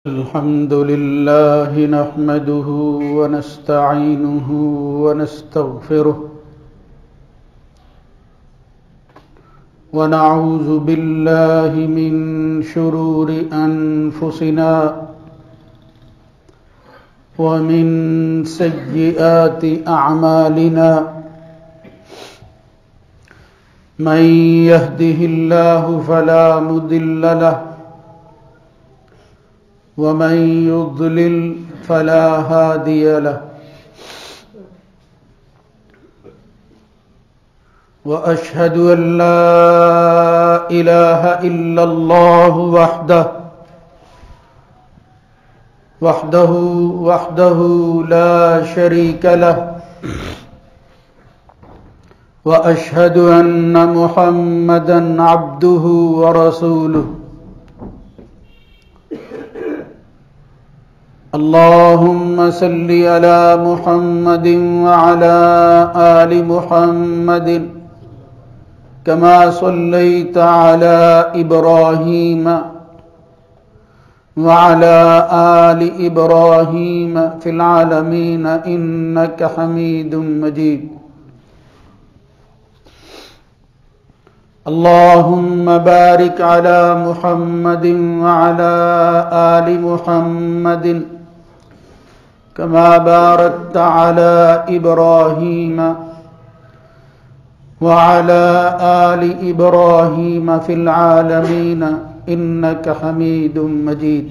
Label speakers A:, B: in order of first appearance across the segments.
A: الحمد لله نحمده ونستعينه ونستغفره ونعوذ بالله من شرور أنفسنا ومن سيئات أعمالنا من يهده الله فلا مضل له ومن يضلل فلا هادي له وأشهد أن لا إله إلا الله وحده لا شريك له وأشهد أن محمدا عبده ورسوله اللهم صل على محمد وعلى آل محمد كما صليت على إبراهيم وعلى آل إبراهيم في العالمين إنك حميد مجيد اللهم بارك على محمد وعلى آل محمد كما باركت على إبراهيم وعلى آل إبراهيم في العالمين إنك حميد مجيد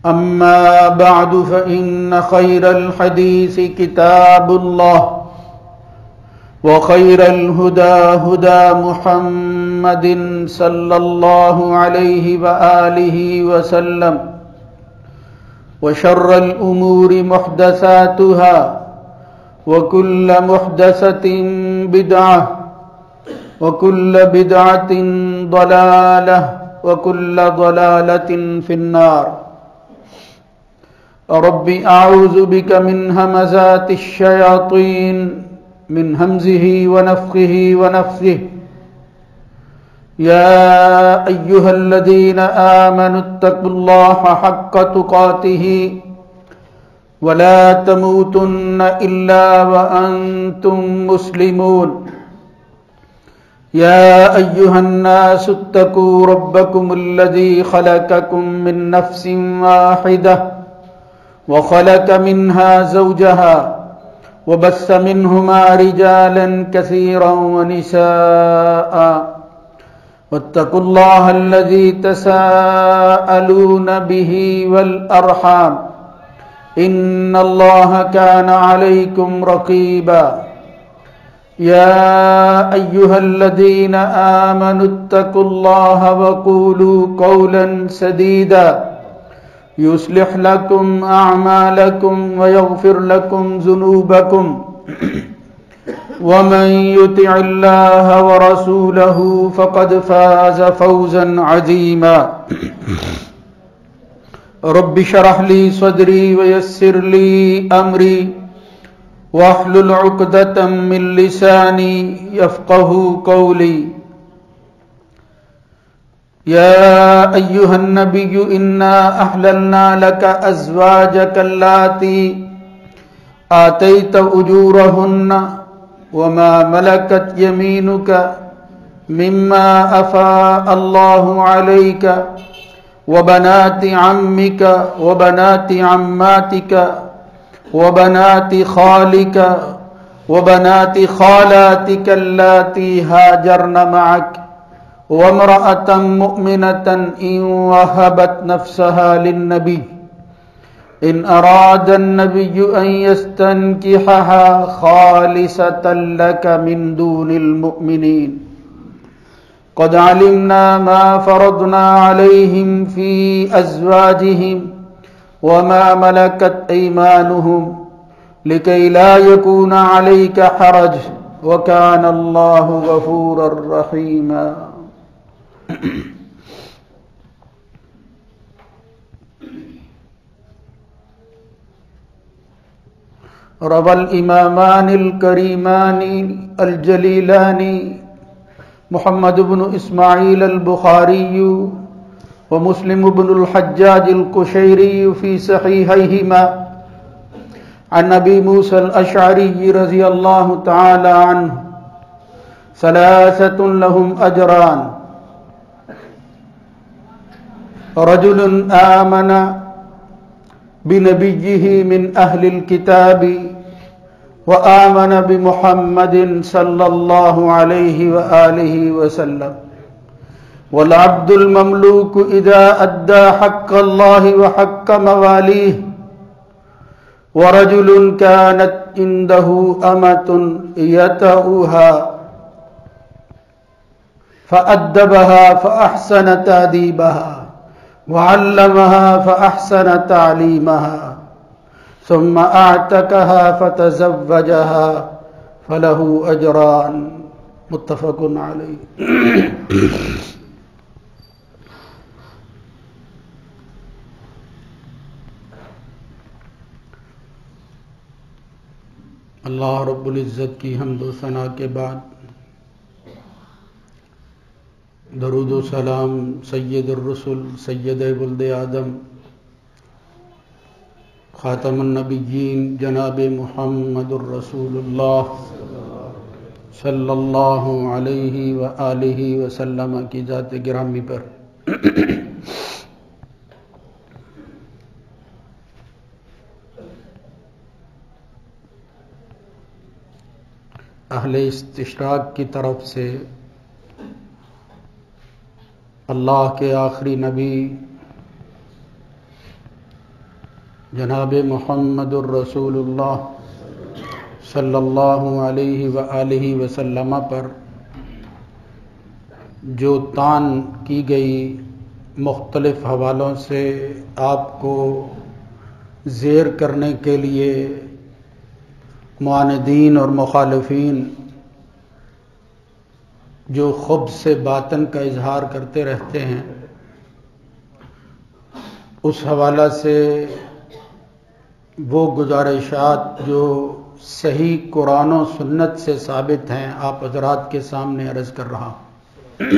A: أما بعد فإن خير الحديث كتاب الله وخير الهدى هدى محمد صلى الله عليه وآله وسلم وشر الأمور محدثاتها وكل محدثة بدعة وكل بدعة ضلالة وكل ضلالة في النار رب أعوذ بك من همزات الشياطين من همزه ونفخه ونفثه يا أيها الذين آمنوا اتقوا الله حق تقاته ولا تموتن إلا وأنتم مسلمون يا أيها الناس اتقوا ربكم الذي خلقكم من نفس واحدة وخلق منها زوجها وبث منهما رجالا كثيرا ونساء واتقوا الله الذي تساءلون به والأرحام إن الله كان عليكم رقيبا يا أيها الذين آمنوا اتقوا الله وقولوا قولا سديدا يصلح لكم أعمالكم ويغفر لكم ذنوبكم ومن يطع الله ورسوله فقد فاز فوزا عظيما رب اشرح لي صدري ويسر لي أمري واحلل عقدة من لساني يفقه قولي يا أيها النبي إنا أحللنا لك أزواجك اللاتي آتيت أجورهن وما ملكت يمينك مما أفاء الله عليك وبنات عمك وبنات عماتك وبنات خالك وبنات خالاتك اللاتي هاجرن معك وامرأة مؤمنة إن وهبت نفسها للنبي إن أراد النبي أن يستنكحها خالصة لك من دون المؤمنين قد علمنا ما فرضنا عليهم في أزواجهم وما ملكت أيمانهم لكي لا يكون عليك حرج وكان الله غفورا رحيما روى الإمامان الكريمان الجليلان محمد بن اسماعیل البخاری ومسلم بن الحجاج القشيري في صحيحيهما عن أبي موسى الأشعري رضي الله تعالى عنه ثلاثة لهم أجران: رجل آمن بنبيه من أهل الكتاب وآمن بمحمد صلى الله عليه وآله وسلم، والعبد المملوك إذا أدى حق الله وحق مواليه، ورجل كانت عنده أمة يتأوها فأدبها فأحسن تأديبها وعلمها فأحسن تعليمها ثم أعتقها فتزوجها فله أجران. متفق عليه. اللہ رب العزت کی حمد و ثنا کے بعد درود و سلام سید الرسل سید ولد آدم خاتم النبیین جناب محمد الرسول اللہ صلی اللہ علیہ وآلہ وسلم کی ذات گرامی پر اہل استشراق کی طرف سے اللہ کے آخری نبی جناب محمد الرسول اللہ صلی اللہ علیہ وآلہ وسلم پر جو تان کی گئی مختلف حوالوں سے آپ کو زیر کرنے کے لیے معاندین اور مخالفین جو خبث سے باطن کا اظہار کرتے رہتے ہیں، اس حوالہ سے وہ گزارشات جو صحیح قرآن و سنت سے ثابت ہیں آپ حضرات کے سامنے عرض کر رہا ہوں۔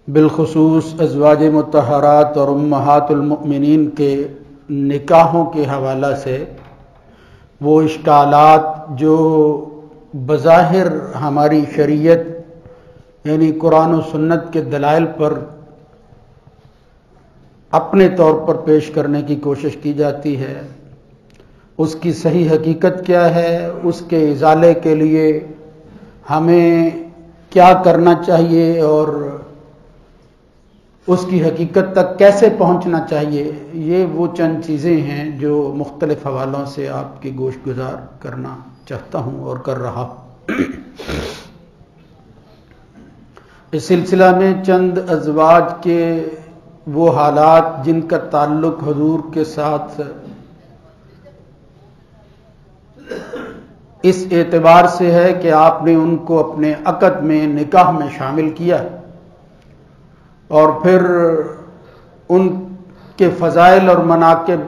A: بالخصوص ازواج مطہرات اور امہات المؤمنین کے نکاحوں کے حوالہ سے وہ اشکالات جو بظاہر ہماری شریعت یعنی قرآن و سنت کے دلائل پر اپنے طور پر پیش کرنے کی کوشش کی جاتی ہے، اس کی صحیح حقیقت کیا ہے، اس کے ازالے کے لیے ہمیں کیا کرنا چاہیے اور اس کی حقیقت تک کیسے پہنچنا چاہیے، یہ وہ چند چیزیں ہیں جو مختلف حوالوں سے آپ کی گوش گزار کرنا چاہتا ہوں اور کر رہا ہوں۔ اس سلسلہ میں چند ازواج کے وہ حالات جن کا تعلق حضور کے ساتھ اس اعتبار سے ہے کہ آپ نے ان کو اپنے عقد میں نکاح میں شامل کیا اور پھر ان کے فضائل اور مناقب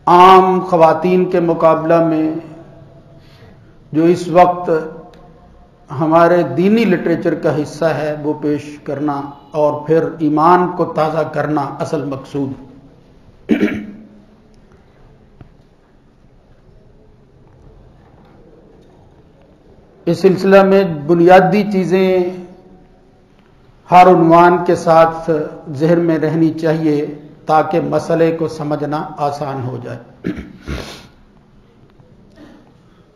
A: عام خواتین کے مقابلہ میں جو اس وقت ہمارے دینی لٹریچر کا حصہ ہے وہ پیش کرنا اور پھر ایمان کو تازہ کرنا اصل مقصود۔ اس سلسلہ میں بنیادی چیزیں ہر عنوان کے ساتھ ذہن میں رہنی چاہیے تاکہ مسئلے کو سمجھنا آسان ہو جائے۔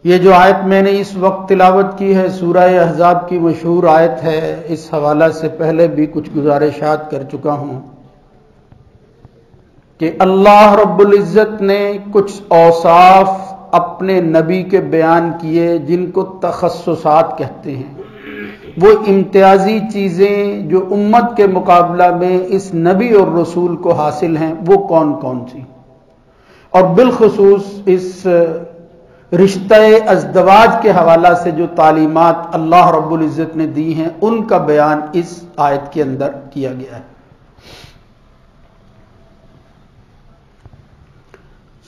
A: یہ جو آیت میں نے اس وقت تلاوت کی ہے سورہ احزاب کی مشہور آیت ہے، اس حوالہ سے پہلے بھی کچھ گزارشات کر چکا ہوں کہ اللہ رب العزت نے کچھ اوصاف اپنے نبی کے بیان کیے جن کو تخصصات کہتے ہیں، وہ امتیازی چیزیں جو امت کے مقابلہ میں اس نبی اور رسول کو حاصل ہیں وہ کون کون سی، اور بالخصوص اس رشتہ ازدواج کے حوالہ سے جو تعلیمات اللہ رب العزت نے دی ہیں ان کا بیان اس آیت کے اندر کیا گیا ہے۔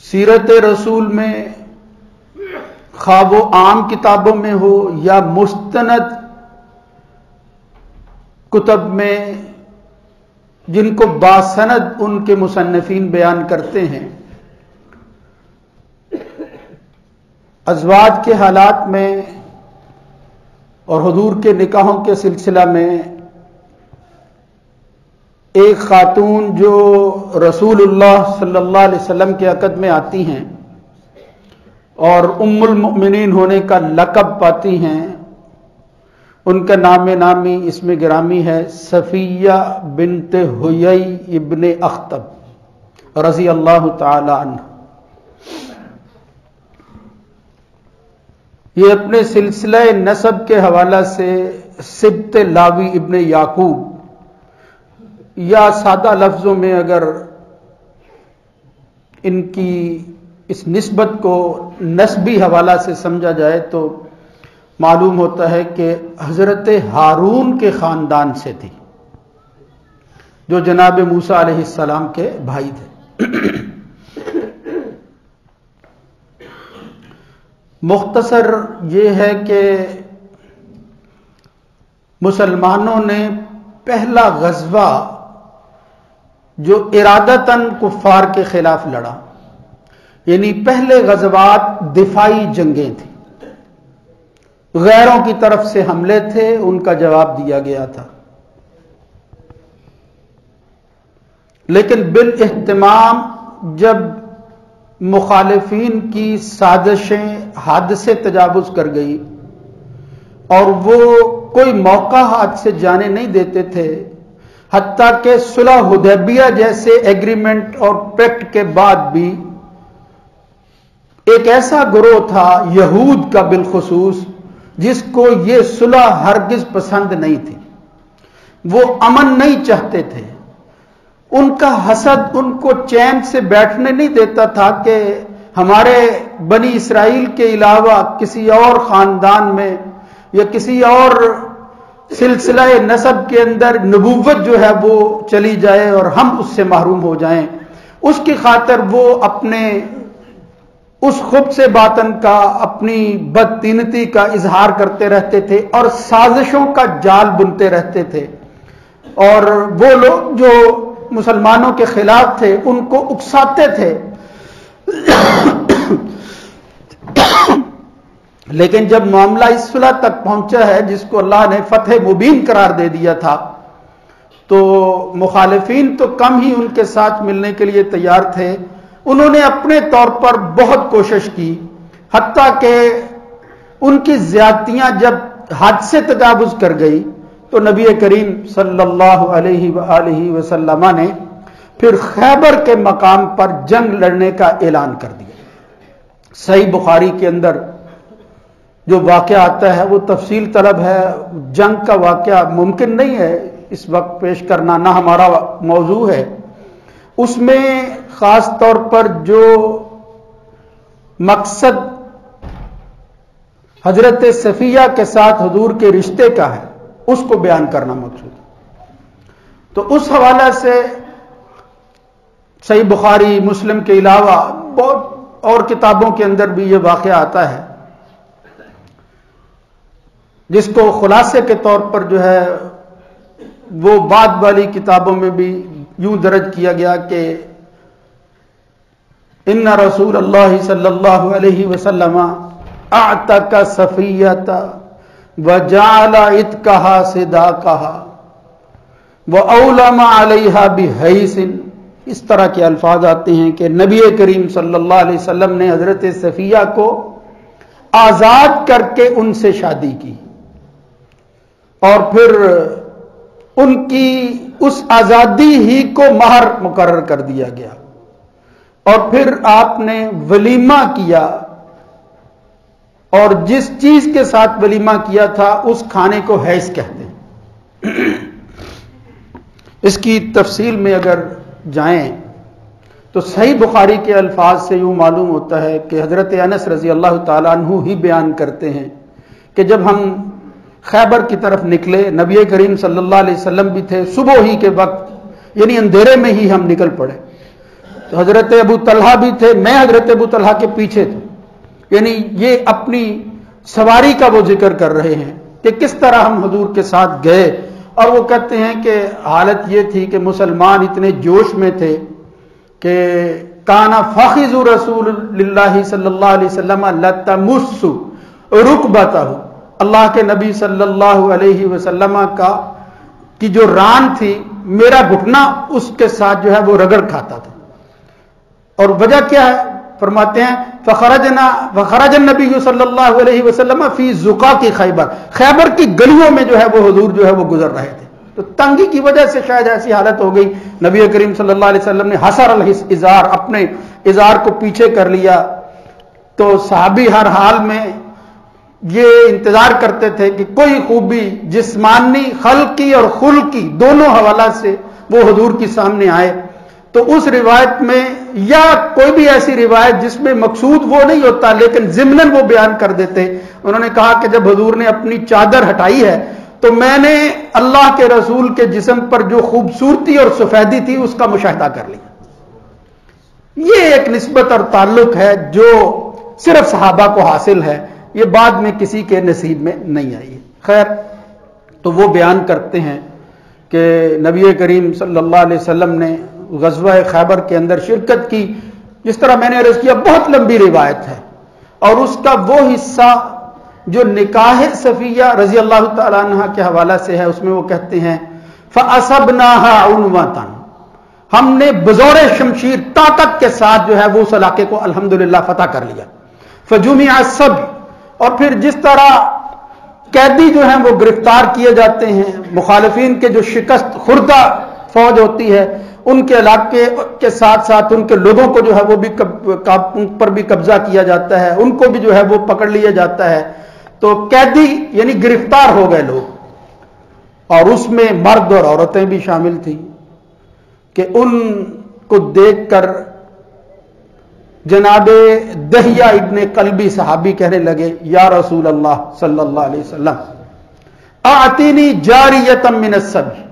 A: سیرت رسول میں خواہ وہ عام کتابوں میں ہو یا مستند کتب میں جن کو باسند ان کے مصنفین بیان کرتے ہیں، ازواج کے حالات میں اور حضور کے نکاحوں کے سلسلہ میں ایک خاتون جو رسول اللہ صلی اللہ علیہ وسلم کے عقد میں آتی ہیں اور ام المؤمنین ہونے کا لقب پاتی ہیں، ان کا نام نامی اسم گرامی ہے صفیہ بنت حیی ابن اخطب رضی اللہ تعالی عنہ۔ یہ اپنے سلسلہ نسب کے حوالہ سے سبط لاوی ابن یعقوب، یا سادہ لفظوں میں اگر ان کی اس نسبت کو نسبی حوالہ سے سمجھا جائے تو معلوم ہوتا ہے کہ حضرت ہارون کے خاندان سے تھی، جو جناب موسیٰ علیہ السلام کے بھائی تھے۔ مختصر یہ ہے کہ مسلمانوں نے پہلا غزوہ جو ارادتاً کفار کے خلاف لڑا، یعنی پہلے غزوات دفاعی جنگیں تھیں، غیروں کی طرف سے حملے تھے، ان کا جواب دیا گیا تھا، لیکن بالاہتمام جب مخالفین کی سازشیں حد سے تجاوز کر گئی اور وہ کوئی موقع ہاتھ سے جانے نہیں دیتے تھے، حتیٰ کہ صلح حدیبیہ جیسے ایگریمنٹ اور پیکٹ کے بعد بھی ایک ایسا گروہ تھا یہود کا بالخصوص جس کو یہ صلح ہرگز پسند نہیں تھی، وہ امن نہیں چاہتے تھے، ان کا حسد ان کو چین سے بیٹھنے نہیں دیتا تھا کہ ہمارے بنی اسرائیل کے علاوہ کسی اور خاندان میں یا کسی اور سلسلہ نسب کے اندر نبوت جو ہے وہ چلی جائے اور ہم اس سے محروم ہو جائیں۔ اس کی خاطر وہ اپنے اس خبث باطن کا، اپنی بدتینتی کا اظہار کرتے رہتے تھے اور سازشوں کا جال بنتے رہتے تھے، اور وہ لوگ جو مسلمانوں کے خلاف تھے ان کو اکساتے تھے۔ لیکن جب معاملہ اس صلح تک پہنچا ہے جس کو اللہ نے فتح مبین قرار دے دیا تھا، تو مخالفین تو کم ہی ان کے ساتھ ملنے کے لیے تیار تھے، انہوں نے اپنے طور پر بہت کوشش کی، حتیٰ کہ ان کی زیادتیاں جب حد سے تجاوز کر گئی تو نبی کریم صلی اللہ علیہ وآلہ وسلم نے پھر خیبر کے مقام پر جنگ لڑنے کا اعلان کر دیا۔ صحیح بخاری کے اندر جو واقعہ آتا ہے وہ تفصیل طلب ہے، جنگ کا واقعہ ممکن نہیں ہے اس وقت پیش کرنا، نہ ہمارا موضوع ہے۔ اس میں خاص طور پر جو مقصد حضرت صفیہ کے ساتھ حضور کے رشتے کا ہے اس کو بیان کرنا مقصود ہے۔ تو اس حوالے سے صحیح بخاری مسلم کے علاوہ بہت اور کتابوں کے اندر بھی یہ واقعہ آتا ہے، جس کو خلاصے کے طور پر جو ہے وہ بعد والی کتابوں میں بھی یوں درج کیا گیا کہ ان رسول اللہ صلی اللہ علیہ وسلم اعتق صفیۃ وجعل عتقها صداقها واولم علیہا بحیث۔ اس طرح کے الفاظ آتے ہیں کہ نبی کریم صلی اللہ علیہ وسلم نے حضرت صفیہ کو آزاد کر کے ان سے شادی کی، اور پھر ان کی اس آزادی ہی کو مہر مقرر کر دیا گیا، اور پھر آپ نے ولیمہ کیا، اور جس چیز کے ساتھ ولیمہ کیا تھا اس کھانے کو حیض کہتے ہیں۔ اس کی تفصیل میں اگر جائیں تو صحیح بخاری کے الفاظ سے یوں معلوم ہوتا ہے کہ حضرت انس رضی اللہ تعالیٰ عنہ ہی بیان کرتے ہیں کہ جب ہم خیبر کی طرف نکلے، نبی کریم صلی اللہ علیہ وسلم بھی تھے، صبح ہی کے وقت یعنی اندھیرے میں ہی ہم نکل پڑے، تو حضرت ابو طلحہ بھی تھے، میں حضرت ابو طلحہ کے پیچھے تھے، یعنی یہ اپنی سواری کا وہ ذکر کر رہے ہیں کہ کس طرح ہم حضور کے ساتھ گئے، اور وہ کہتے ہیں کہ حالت یہ تھی کہ مسلمان اتنے جوش میں تھے کہ کانا فاخذ رسول اللہ صلی اللہ علیہ وسلم لتمس رکبتہ، اللہ کے نبی صلی اللہ علیہ وسلم کی جو ران تھی، میرا گھٹنا اس کے ساتھ جو ہے وہ رگڑ کھاتا تھا۔ اور وجہ کیا ہے؟ فرماتے ہیں فخرج النبی صلی اللہ علیہ وسلم فی زقاق خیبر، خیبر کی گلیوں میں جو ہے وہ حضور جو ہے وہ گزر رہے تھے، تو تنگی کی وجہ سے شاید ایسی حالت ہو گئی، نبی کریم صلی اللہ علیہ وسلم نے حسر الازار، اپنے ازار کو پیچھے کر لیا۔ تو صحابی ہر حال میں یہ انتظار کرتے تھے کہ کوئی خوبی جسمانی، خلقی اور خلقی دونوں حوالہ سے وہ حضور کے سامنے آئے۔ تو اس روایت میں یا کوئی بھی ایسی روایت جس میں مقصود وہ نہیں ہوتا لیکن ضمناً وہ بیان کر دیتے، انہوں نے کہا کہ جب حضور نے اپنی چادر ہٹائی ہے تو میں نے اللہ کے رسول کے جسم پر جو خوبصورتی اور سفیدی تھی اس کا مشاہدہ کر لیا۔ یہ ایک نسبت اور تعلق ہے جو صرف صحابہ کو حاصل ہے، یہ بعد میں کسی کے نصیب میں نہیں آئی۔ خیر، تو وہ بیان کرتے ہیں کہ نبی کریم صلی اللہ علیہ وسلم نے غزوہ خیبر کے اندر شرکت کی، جس طرح میں نے عرض کیا بہت لمبی روایت ہے، اور اس کا وہ حصہ جو نکاح صفیہ رضی اللہ تعالیٰ عنہ کے حوالہ سے ہے، اس میں وہ کہتے ہیں فَأَصَبْنَاهَا عُنْوَةً، ہم نے بزور شمشیر طاقت کے ساتھ جو ہے وہ اس علاقے کو الحمدللہ فتح کر لیا۔ فَجُمِعَ السَّبْيُ، اور پھر جس طرح قیدی جو ہیں وہ گرفتار کیے جاتے ہیں، مخالفین کے جو شکست خوردہ فوج ہوتی ہے ان کے علاقے کے ساتھ ساتھ ان کے لوگوں کو جو ہے وہ بھی ان پر بھی قبضہ کیا جاتا ہے، ان کو بھی جو ہے وہ پکڑ لیا جاتا ہے۔ تو قیدی یعنی گرفتار ہو گئے لوگ، اور اس میں مرد اور عورتیں بھی شامل تھیں، کہ ان کو دیکھ کر جناب دہیہ ابن کلبی صحابی کہنے لگے یا رسول اللہ صلی اللہ علیہ وسلم اعطینی جاریۃ من السبی،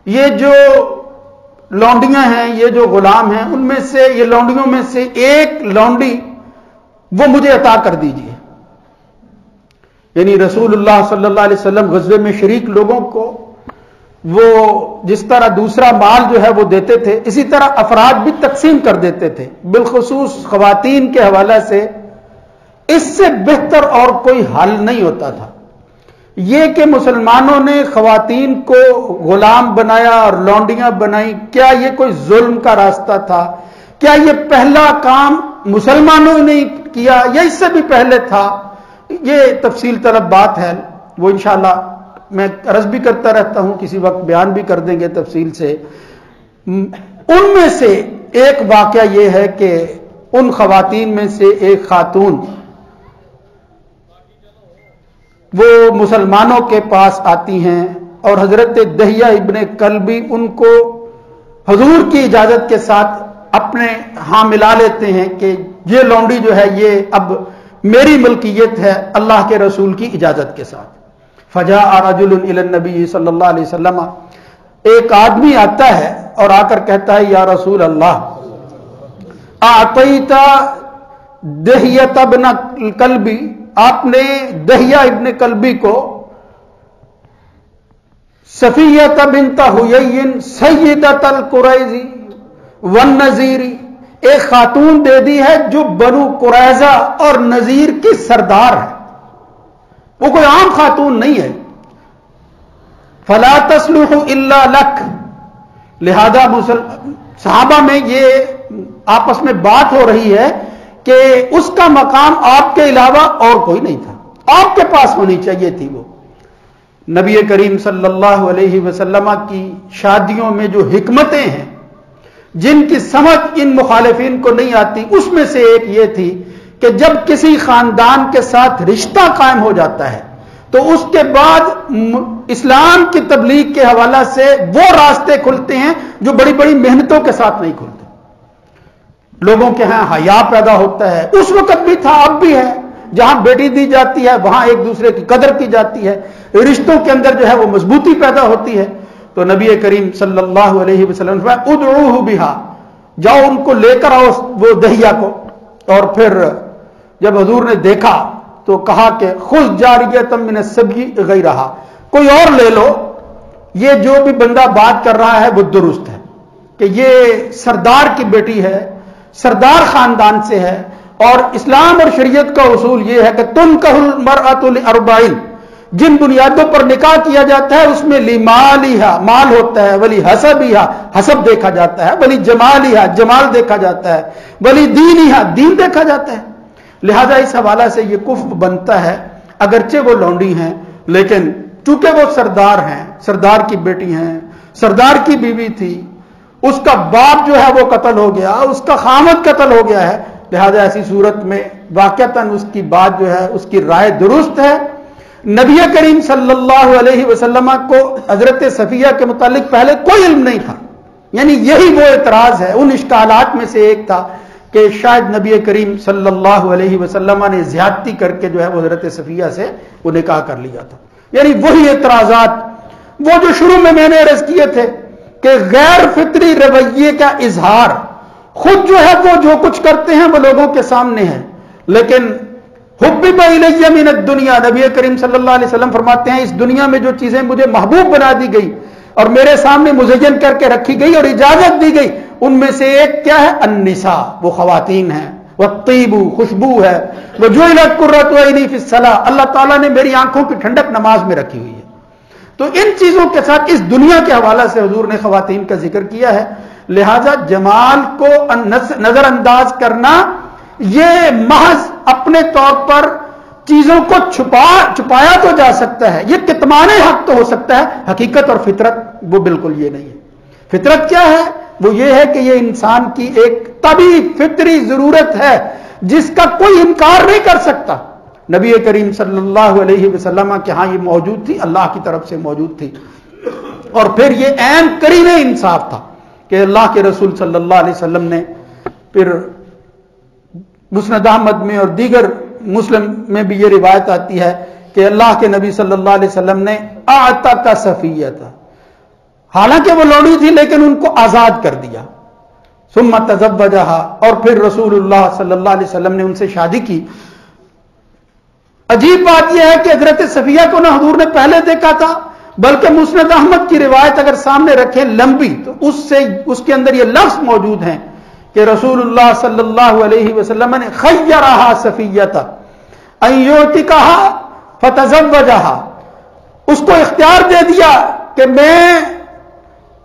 A: یہ جو لونڈیاں ہیں، یہ جو غلام ہیں، ان میں سے یہ لونڈیوں میں سے ایک لونڈی وہ مجھے عطا کر دیجیے۔ یعنی رسول اللہ صلی اللہ علیہ وسلم غزوے میں شریک لوگوں کو وہ جس طرح دوسرا مال جو ہے وہ دیتے تھے، اسی طرح افراد بھی تقسیم کر دیتے تھے، بالخصوص خواتین کے حوالے سے اس سے بہتر اور کوئی حل نہیں ہوتا تھا۔ یہ کہ مسلمانوں نے خواتین کو غلام بنایا اور لونڈیاں بنائی، کیا یہ کوئی ظلم کا راستہ تھا؟ کیا یہ پہلا کام مسلمانوں نے کیا یا اس سے بھی پہلے تھا؟ یہ تفصیل طلب بات ہے، وہ انشاءاللہ میں عرض بھی کرتا رہتا ہوں، کسی وقت بیان بھی کر دیں گے تفصیل سے۔ ان میں سے ایک واقعہ یہ ہے کہ ان خواتین میں سے ایک خاتون وہ مسلمانوں کے پاس آتی ہیں اور حضرت دہیہ ابن کلبی ان کو حضور کی اجازت کے ساتھ اپنے ہاں ملا لیتے ہیں کہ یہ لونڈی جو ہے یہ اب میری ملکیت ہے اللہ کے رسول کی اجازت کے ساتھ۔ فجاء رجل الی النبی صلی اللہ علیہ وسلم، ایک آدمی آتا ہے اور آ کر کہتا ہے یا رسول اللہ اعطیت دہیہ ابن کلبی، آپ نے دہیہ ابن کلبی کو صفیہ بنت حیی سیدۃ القریظی والنذیری، ایک خاتون دے دی ہے جو بنو قریظہ اور نذیر کی سردار ہے، وہ کوئی عام خاتون نہیں ہے۔ فلا تصلح الا لک، لہذا صحابہ میں یہ آپس میں بات ہو رہی ہے کہ اس کا مقام آپ کے علاوہ اور کوئی نہیں تھا، آپ کے پاس ہونی چاہیے تھی وہ۔ نبی کریم صلی اللہ علیہ وسلم کی شادیوں میں جو حکمتیں ہیں جن کی سمجھ ان مخالفین کو نہیں آتی، اس میں سے ایک یہ تھی کہ جب کسی خاندان کے ساتھ رشتہ قائم ہو جاتا ہے تو اس کے بعد اسلام کی تبلیغ کے حوالہ سے وہ راستے کھلتے ہیں جو بڑی بڑی محنتوں کے ساتھ نہیں کھلتے۔ لوگوں کے ہاں حیا پیدا ہوتا ہے، اس وقت بھی تھا، اب بھی ہے، جہاں بیٹی دی جاتی ہے وہاں ایک دوسرے کی قدر کی جاتی ہے، رشتوں کے اندر جو ہے وہ مضبوطی پیدا ہوتی ہے۔ تو نبی کریم صلی اللہ علیہ وسلم نے ادعوہ بہا، جاؤ ان کو لے کر آؤ وہ دہیہ کو، اور پھر جب حضور نے دیکھا تو کہا کہ خذ جاریۃ من السبی غیرہا، کوئی اور لے لو، یہ جو بھی بندہ بات کر رہا ہے وہ درست ہے کہ یہ سردار کی بیٹی ہے، سردار خاندان سے ہے، اور اسلام اور شریعت کا اصول یہ ہے کہ تنکح المرأۃ لاربعین، جن بنیادوں پر نکاح کیا جاتا ہے اس میں لمالہا مال ہوتا ہے، ولی حسبہا حسب دیکھا جاتا ہے، ولی جمالہا جمال دیکھا جاتا ہے، ولی دینہا دین دیکھا جاتا ہے۔ لہذا اس حوالہ سے یہ کفر بنتا ہے، اگرچہ وہ لونڈی ہیں لیکن چونکہ وہ سردار ہیں، سردار کی بیٹی ہیں، سردار کی بیوی تھی، اس کا باپ جو ہے وہ قتل ہو گیا، اس کا خامد قتل ہو گیا ہے، لہذا ایسی صورت میں واقعتاً اس کی بات جو ہے اس کی رائے درست ہے۔ نبی کریم صلی اللہ علیہ وسلم کو حضرت صفیہ کے متعلق پہلے کوئی علم نہیں تھا، یعنی یہی وہ اعتراض ہے، ان اشکالات میں سے ایک تھا کہ شاید نبی کریم صلی اللہ علیہ وسلم نے زیادتی کر کے جو ہے وہ حضرت صفیہ سے وہ نکاح کر لیا تھا، یعنی وہی اعتراضات وہ جو شروع میں نے عرض کیے تھے کہ غیر فطری رویے کا اظہار، خود جو ہے وہ جو کچھ کرتے ہیں وہ لوگوں کے سامنے ہے، لیکن حبب الی من الدنیا، نبی کریم صلی اللہ علیہ وسلم فرماتے ہیں اس دنیا میں جو چیزیں مجھے محبوب بنا دی گئی اور میرے سامنے مزین کر کے رکھی گئی اور اجازت دی گئی، ان میں سے ایک کیا ہے؟ النساء، وہ خواتین ہیں، والطیب خوشبو ہے، وجعلت قرۃ عینی فی الصلاۃ، اللہ تعالیٰ نے میری آنکھوں کی ٹھنڈک نماز میں رکھی ہوئی ہے۔ تو ان چیزوں کے ساتھ اس دنیا کے حوالے سے حضور نے خواتین کا ذکر کیا ہے، لہذا جمال کو نظر انداز کرنا یہ محض اپنے طور پر چیزوں کو چھپایا تو جا سکتا ہے، یہ کتمان حق تو ہو سکتا ہے، حقیقت اور فطرت وہ بالکل یہ نہیں ہے۔ فطرت کیا ہے؟ وہ یہ ہے کہ یہ انسان کی ایک طبیعی فطری ضرورت ہے جس کا کوئی انکار نہیں کر سکتا۔ نبی کریم صلی اللہ علیہ وسلم کے ہاں یہ موجود تھی، اللہ کی طرف سے موجود تھی، اور پھر یہ عین قرین انصاف تھا کہ اللہ کے رسول صلی اللہ علیہ وسلم نے پھر مسند احمد میں اور دیگر مسلم میں بھی یہ روایت آتی ہے کہ اللہ کے نبی صلی اللہ علیہ وسلم نے اعتق صفیہ تھا، حالانکہ وہ لوڑی تھی لیکن ان کو آزاد کر دیا، ثم تزوجہا، اور پھر رسول اللہ صلی اللہ علیہ وسلم نے ان سے شادی کی۔ عجیب بات یہ ہے کہ حضرت صفیہ کو نہ حضور نے پہلے دیکھا تھا، بلکہ مسند احمد کی روایت اگر سامنے رکھیں لمبی تو اس کے اندر یہ لفظ موجود ہیں کہ رسول اللہ صلی اللہ علیہ وسلم نے خیرہا صفیۃ ان یعتقہا فتزوجہا، اس کو اختیار دے دیا کہ میں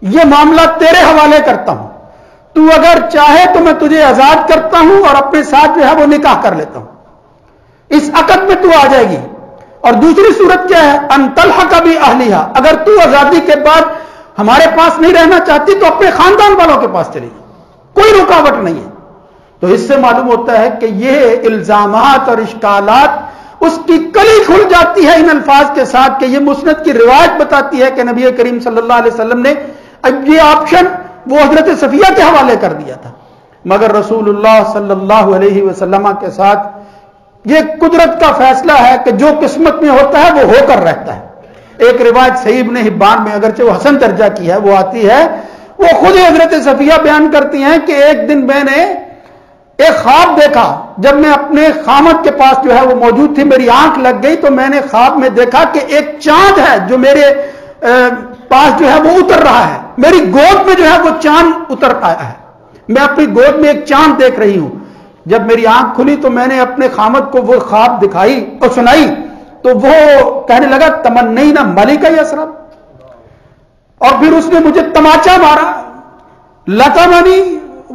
A: یہ معاملہ تیرے حوالے کرتا ہوں، تو اگر چاہے تو میں تجھے آزاد کرتا ہوں اور اپنے ساتھ جو ہے وہ نکاح کر لیتا ہوں، اس عقد میں تو آ جائے گی۔ اور دوسری صورت کیا ہے؟ ان تلحق باہلہا، اگر تو آزادی کے بعد ہمارے پاس نہیں رہنا چاہتی تو اپنے خاندان والوں کے پاس چلی گی، کوئی رکاوٹ نہیں ہے۔ تو اس سے معلوم ہوتا ہے کہ یہ الزامات اور اشکالات اس کی کلی کھل جاتی ہے ان الفاظ کے ساتھ کہ یہ مسند کی روایت بتاتی ہے کہ نبی کریم صلی اللہ علیہ وسلم نے یہ آپشن وہ حضرت صفیہ کے حوالے کر دیا تھا، مگر رسول اللہ صلی اللہ علیہ وسلم کے ساتھ یہ قدرت کا فیصلہ ہے کہ جو قسمت میں ہوتا ہے وہ ہو کر رہتا ہے۔ ایک روایت صحیح ابن حبان میں اگرچہ وہ حسن درجہ کی ہے وہ آتی ہے، وہ خود حضرت صفیہ بیان کرتی ہیں کہ ایک دن میں نے ایک خواب دیکھا، جب میں اپنے خامد کے پاس جو ہے وہ موجود تھی، میری آنکھ لگ گئی تو میں نے خواب میں دیکھا کہ ایک چاند ہے جو میرے پاس جو ہے وہ اتر رہا ہے، میری گود میں جو ہے وہ چاند اتر آیا ہے، میں اپنی گود میں ایک چاند دیکھ رہی ہوں۔ جب میری آنکھ کھلی تو میں نے اپنے خامد کو وہ خواب دکھائی اور سنائی تو وہ کہنے لگا تمنینا ملکہ یثرب، اور پھر اس نے مجھے تماچا مارا، لطمنی،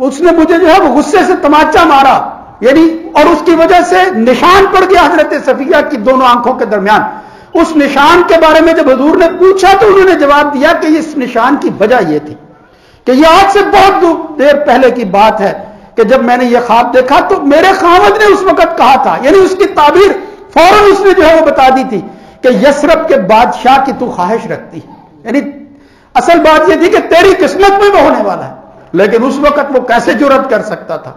A: اس نے مجھے جو ہے وہ غصے سے تماچا مارا، یعنی اور اس کی وجہ سے نشان پڑ گیا حضرت صفیہ کی دونوں آنکھوں کے درمیان۔ اس نشان کے بارے میں جب حضور نے پوچھا تو انہوں نے جواب دیا کہ اس نشان کی وجہ یہ تھی کہ یہ آج سے بہت دیر پہلے کی بات ہے کہ جب میں نے یہ خواب دیکھا تو میرے خاوند نے اس وقت کہا تھا، یعنی اس کی تعبیر فوراً اس نے جو ہے وہ بتا دی تھی کہ یثرب کے بادشاہ کی تو خواہش رکھتی ہے، یعنی اصل بات یہ تھی کہ تیری قسمت میں وہ ہونے والا ہے، لیکن اس وقت وہ کیسے جرأت کر سکتا تھا؟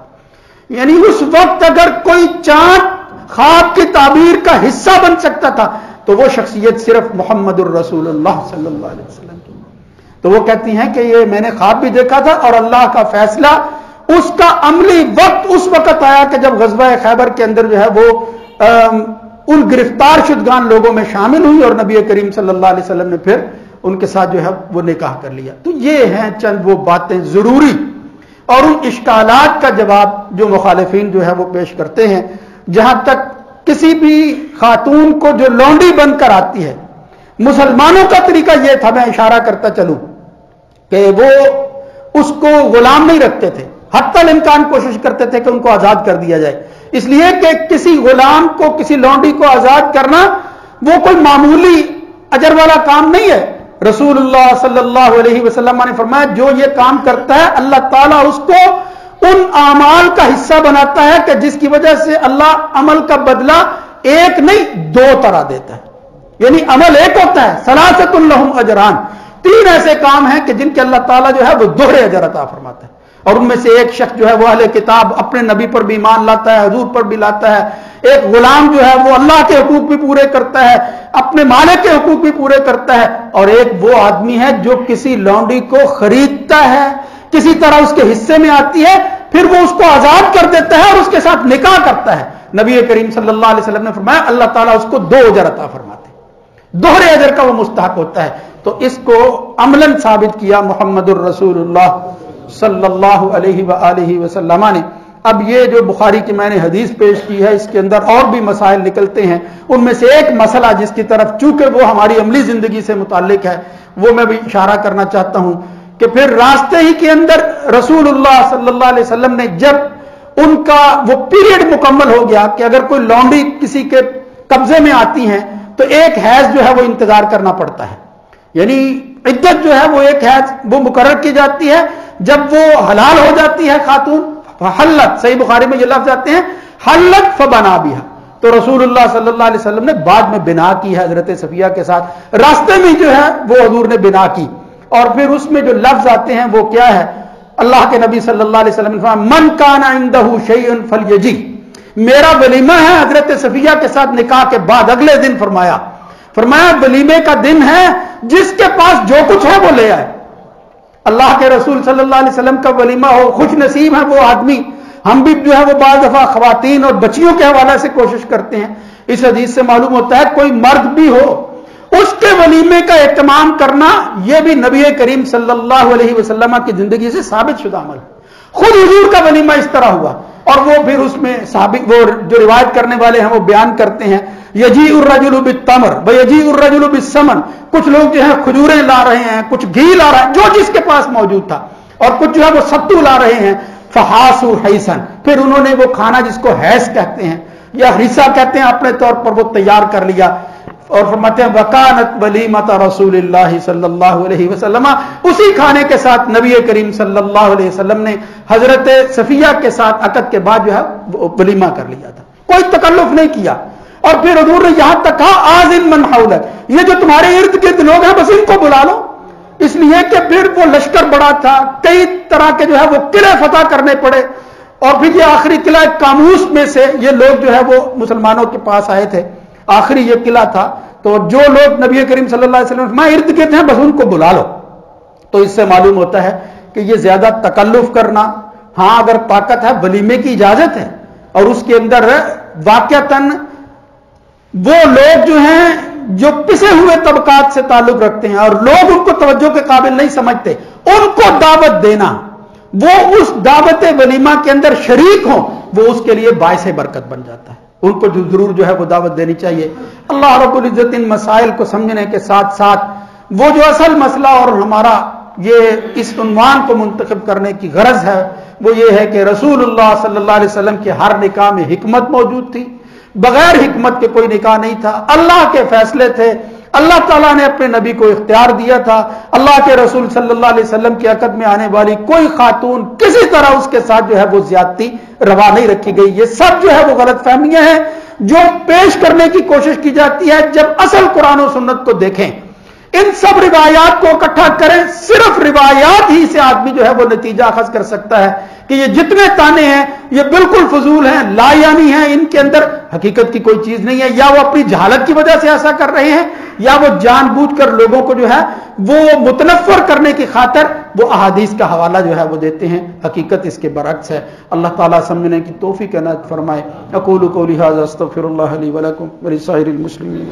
A: یعنی اس وقت اگر کوئی چاند خواب کی تعبیر کا حصہ بن سکتا تھا تو وہ شخصیت صرف محمد الرسول اللہ صلی اللہ علیہ وسلم کی۔ تو وہ کہتی ہیں کہ یہ میں نے خواب بھی دیکھا تھا اور اللہ کا فیصلہ اس کا عملی وقت اس وقت آیا کہ جب غزوہ خیبر کے اندر جو ہے وہ ان گرفتار شدگان لوگوں میں شامل ہوئی اور نبی کریم صلی اللہ علیہ وسلم نے پھر ان کے ساتھ جو ہے وہ نکاح کر لیا. تو یہ ہیں چند وہ باتیں ضروری اور ان اشکالات کا جواب جو مخالفین جو ہے وہ پیش کرتے ہیں. جہاں تک کسی بھی خاتون کو جو لونڈی بن کر آتی ہے، مسلمانوں کا طریقہ یہ تھا، میں اشارہ کرتا چلوں کہ وہ اس کو غلام نہیں رکھتے تھے، حتی الامکان کوشش کرتے تھے کہ ان کو آزاد کر دیا جائے، اس لیے کہ کسی غلام کو، کسی لونڈی کو آزاد کرنا وہ کوئی معمولی اجر والا کام نہیں ہے. رسول اللہ صلی اللہ علیہ وسلم نے فرمایا جو یہ کام کرتا ہے اللہ تعالیٰ اس کو ان اعمال کا حصہ بناتا ہے کہ جس کی وجہ سے اللہ عمل کا بدلہ ایک نہیں 2 طرح دیتا ہے. یعنی عمل ایک ہوتا ہے، ثلاثۃ لہم اجران، 3 ایسے کام ہیں کہ جن کے اللہ تعالیٰ جو ہے وہ دوہرے اجر عطا فرماتا ہے. اور ان میں سے ایک شخص جو ہے وہ اہل کتاب اپنے نبی پر بھی ایمان لاتا ہے، حضور پر بھی لاتا ہے. ایک غلام جو ہے وہ اللہ کے حقوق بھی پورے کرتا ہے، اپنے مالک کے حقوق بھی پورے کرتا ہے. اور ایک وہ آدمی ہے جو کسی لونڈی کو خریدتا ہے، کسی طرح اس کے حصے میں آتی ہے، پھر وہ اس کو آزاد کر دیتا ہے اور اس کے ساتھ نکاح کرتا ہے. نبی کریم صلی اللہ علیہ وسلم نے فرمایا اللہ تعالیٰ اس کو 2 اجر عطا فرماتے ہیں، دوہرے اجر کا وہ مستحق ہوتا ہے. تو اس کو عملاً ثابت کیا محمد الرسول اللہ صلی اللہ علیہ وآلہ وسلم نے. اب یہ جو بخاری کی میں نے حدیث پیش کی ہے اس کے اندر اور بھی مسائل نکلتے ہیں. ان میں سے ایک مسئلہ جس کی طرف چونکہ وہ ہماری عملی زندگی سے متعلق ہے وہ میں بھی اشارہ کرنا چاہتا ہوں کہ پھر راستے ہی کے اندر رسول اللہ صلی اللہ علیہ وسلم نے جب ان کا وہ پیریڈ مکمل ہو گیا کہ اگر کوئی لونڈی کسی کے قبضے میں آتی ہیں تو ایک حیض جو ہے وہ انتظار کرنا پڑتا ہے. یعنی عدت جو ہے وہ ایک حیض وہ مقرر کی جاتی ہے. جب وہ حلال ہو جاتی ہے خاتون، حلت، صحیح بخاری میں یہ لفظ آتے ہیں حلت فبنا بہا، تو رسول اللہ صلی اللہ علیہ وسلم نے بعد میں بنا کی ہے حضرت صفیہ کے ساتھ. راستے میں جو ہے وہ حضور نے بنا کی. اور پھر اس میں جو لفظ آتے ہیں وہ کیا ہے؟ اللہ کے نبی صلی اللہ علیہ وسلم نے فرمایا من کان عنده شیء فلیجی، میرا ولیمہ ہے حضرت صفیہ کے ساتھ نکاح کے بعد اگلے دن. فرمایا ولیمے کا دن ہے، جس کے پاس جو کچھ ہے وہ لے آئے. اللہ کے رسول صلی اللہ علیہ وسلم کا ولیمہ ہو، خوش نصیب ہے وہ آدمی. ہم بھی جو ہے وہ بعض دفعہ خواتین اور بچیوں کے حوالے سے کوشش کرتے ہیں. اس حدیث سے معلوم ہوتا ہے کوئی مرد بھی ہو اس کے ولیمے کا اہتمام کرنا یہ بھی نبی کریم صلی اللہ علیہ وسلم کی زندگی سے ثابت شدہ عمل ہے. خود حضور کا ولیمہ اس طرح ہوا. اور وہ پھر اس میں ثابت وہ جو روایت کرنے والے ہیں وہ بیان کرتے ہیں یجیء الرجل بالتمر ویجیء الرجل بالسمن، کچھ لوگ جو ہیں کھجوریں لا رہے ہیں، کچھ گھی لا رہے ہیں، جو جس کے پاس موجود تھا، اور کچھ جو ہے وہ ستو لا رہے ہیں. فحاسو حیسن، پھر انہوں نے وہ کھانا جس کو حیس کہتے ہیں یا حصہ کہتے ہیں اپنے طور پر وہ تیار کر لیا. اور فرماتے ہیں وکانت ولیمۃ رسول اللہ صلی اللہ علیہ وسلم، اسی کھانے کے ساتھ نبی کریم صلی اللہ علیہ وسلم نے حضرت صفیہ کے ساتھ عقد کے بعد جو ہے ولیمہ کر لیا تھا، کوئی تکلف نہیں کیا. اور پھر حضور نے یہاں تک کہا آذن من حولک، یہ جو تمہارے ارد گرد لوگ ہیں بس ان کو بلا لو. اس لیے کہ پھر وہ لشکر بڑا تھا، کئی طرح کے جو ہے وہ قلعے فتح کرنے پڑے. اور پھر یہ آخری قلعہ کاموس میں سے یہ لوگ جو ہے وہ مسلمانوں کے پاس آئے تھے، آخری یہ قلعہ تھا. تو جو لوگ نبی کریم صلی اللہ علیہ وسلم میں ارد گرد ہیں بس ان کو بلا لو. تو اس سے معلوم ہوتا ہے کہ یہ زیادہ تکلف کرنا، ہاں اگر طاقت ہے ولیمے کی اجازت ہے. اور اس کے اندر واقعتاً وہ لوگ جو ہیں جو پسے ہوئے طبقات سے تعلق رکھتے ہیں اور لوگ ان کو توجہ کے قابل نہیں سمجھتے، ان کو دعوت دینا، وہ اس دعوت ولیمہ کے اندر شریک ہوں، وہ اس کے لیے باعث برکت بن جاتا ہے. ان کو ضرور جو ہے وہ دعوت دینی چاہیے. اللہ رب العزت ان مسائل کو سمجھنے کے ساتھ ساتھ وہ جو اصل مسئلہ اور ہمارا یہ اس عنوان کو منتخب کرنے کی غرض ہے وہ یہ ہے کہ رسول اللہ صلی اللہ علیہ وسلم کے ہر نکاح میں حکمت موجود تھی، بغیر حکمت کے کوئی نکاح نہیں تھا. اللہ کے فیصلے تھے، اللہ تعالیٰ نے اپنے نبی کو اختیار دیا تھا. اللہ کے رسول صلی اللہ علیہ وسلم کی عقد میں آنے والی کوئی خاتون کسی طرح اس کے ساتھ جو ہے وہ زیادتی روا نہیں رکھی گئی. یہ سب جو ہے وہ غلط فہمیاں ہیں جو پیش کرنے کی کوشش کی جاتی ہے. جب اصل قرآن و سنت کو دیکھیں، ان سب روایات کو اکٹھا کریں، صرف روایات ہی سے آدمی جو ہے وہ نتیجہ اخذ کر سکتا ہے کہ یہ جتنے تانے ہیں یہ بالکل فضول ہیں، لا یعنی ہیں، ان کے اندر حقیقت کی کوئی چیز نہیں ہے. یا وہ اپنی جہالت کی وجہ سے ایسا کر رہے ہیں یا وہ جان بوجھ کر لوگوں کو جو ہے وہ متنفر کرنے کی خاطر وہ احادیث کا حوالہ جو ہے وہ دیتے ہیں. حقیقت اس کے برعکس ہے. اللہ تعالیٰ سمجھنے کی توفیق عنایت فرمائے. اقول قولی ھذا استغفر اللہ لی ولکم ولسائر المسلمین.